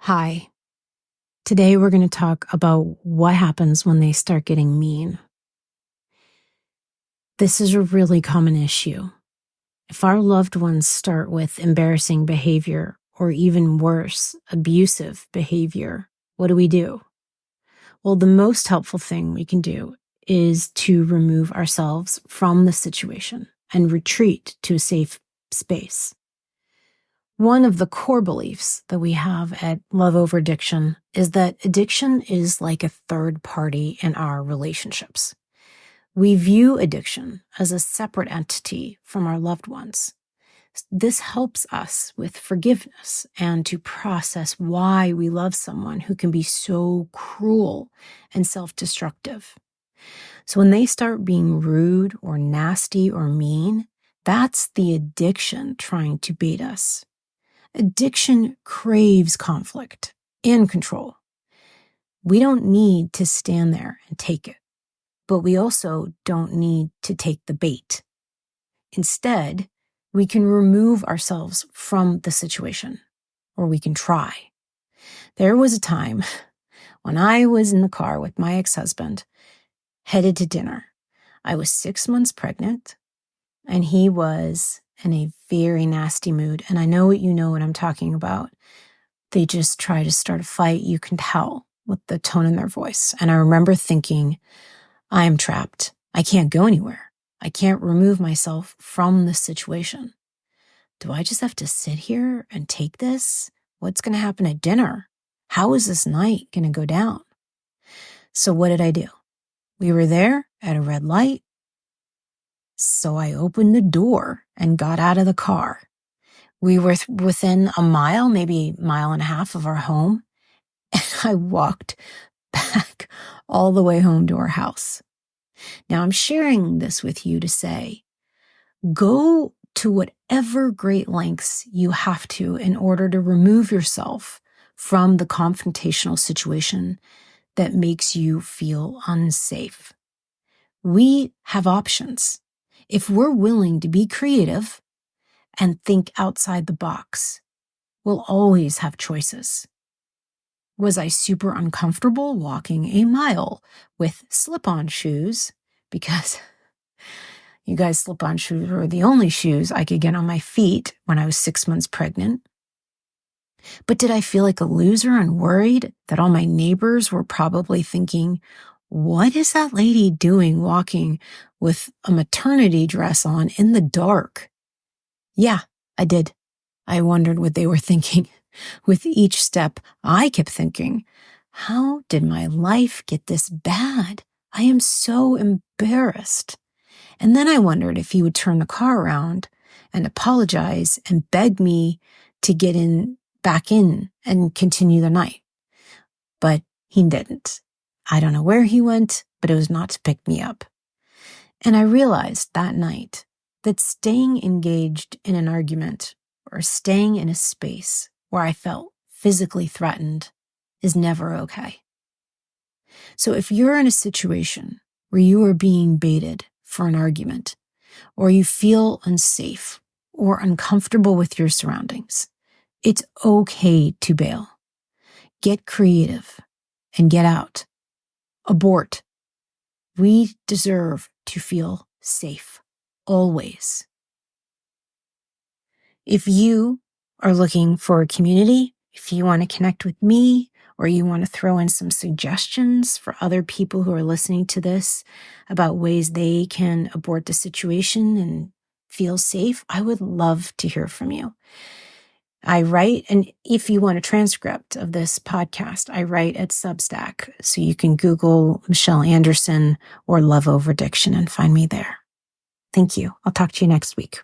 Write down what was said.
Hi. Today we're going to talk about what happens when they start getting mean. This is a really common issue. If our loved ones start with embarrassing behavior or even worse, abusive behavior, what do? Well, the most helpful thing we can do is to remove ourselves from the situation and retreat to a safe space. One of the core beliefs that we have at Love Over Addiction is that addiction is like a third party in our relationships. We view addiction as a separate entity from our loved ones. This helps us with forgiveness and to process why we love someone who can be so cruel and self-destructive. So when they start being rude or nasty or mean, that's the addiction trying to bait us. Addiction craves conflict and control. We don't need to stand there and take it, but we also don't need to take the bait. Instead, we can remove ourselves from the situation, or we can try. There was a time when I was in the car with my ex-husband, headed to dinner. I was 6 months pregnant, and he was in a very nasty mood. And I know what I'm talking about. They just try to start a fight. You can tell with the tone in their voice. And I remember thinking, I am trapped. I can't go anywhere. I can't remove myself from this situation. Do I just have to sit here and take this? What's going to happen at dinner? How is this night going to go down? So what did I do? We were there at a red light. So I opened the door and got out of the car. We were within a mile, maybe a mile and a half of our home. And I walked back all the way home to our house. Now I'm sharing this with you to say, go to whatever great lengths you have to in order to remove yourself from the confrontational situation that makes you feel unsafe. We have options. If we're willing to be creative and think outside the box, we'll always have choices. Was I super uncomfortable walking a mile with slip-on shoes? Because you guys, slip-on shoes were the only shoes I could get on my feet when I was 6 months pregnant. But did I feel like a loser and worried that all my neighbors were probably thinking, what is that lady doing walking with a maternity dress on in the dark? Yeah, I did. I wondered what they were thinking. With each step, I kept thinking, how did my life get this bad? I am so embarrassed. And then I wondered if he would turn the car around and apologize and beg me to get back in and continue the night. But he didn't. I don't know where he went, but it was not to pick me up. And I realized that night that staying engaged in an argument or staying in a space where I felt physically threatened is never okay. So if you're in a situation where you are being baited for an argument, or you feel unsafe or uncomfortable with your surroundings, it's okay to bail. Get creative and get out. Abort. We deserve to feel safe, always. If you are looking for a community, if you want to connect with me, or you want to throw in some suggestions for other people who are listening to this about ways they can abort the situation and feel safe, I would love to hear from you. I write, and if you want a transcript of this podcast, I write at Substack. So you can Google Michelle Anderson or Love Over Addiction and find me there. Thank you. I'll talk to you next week.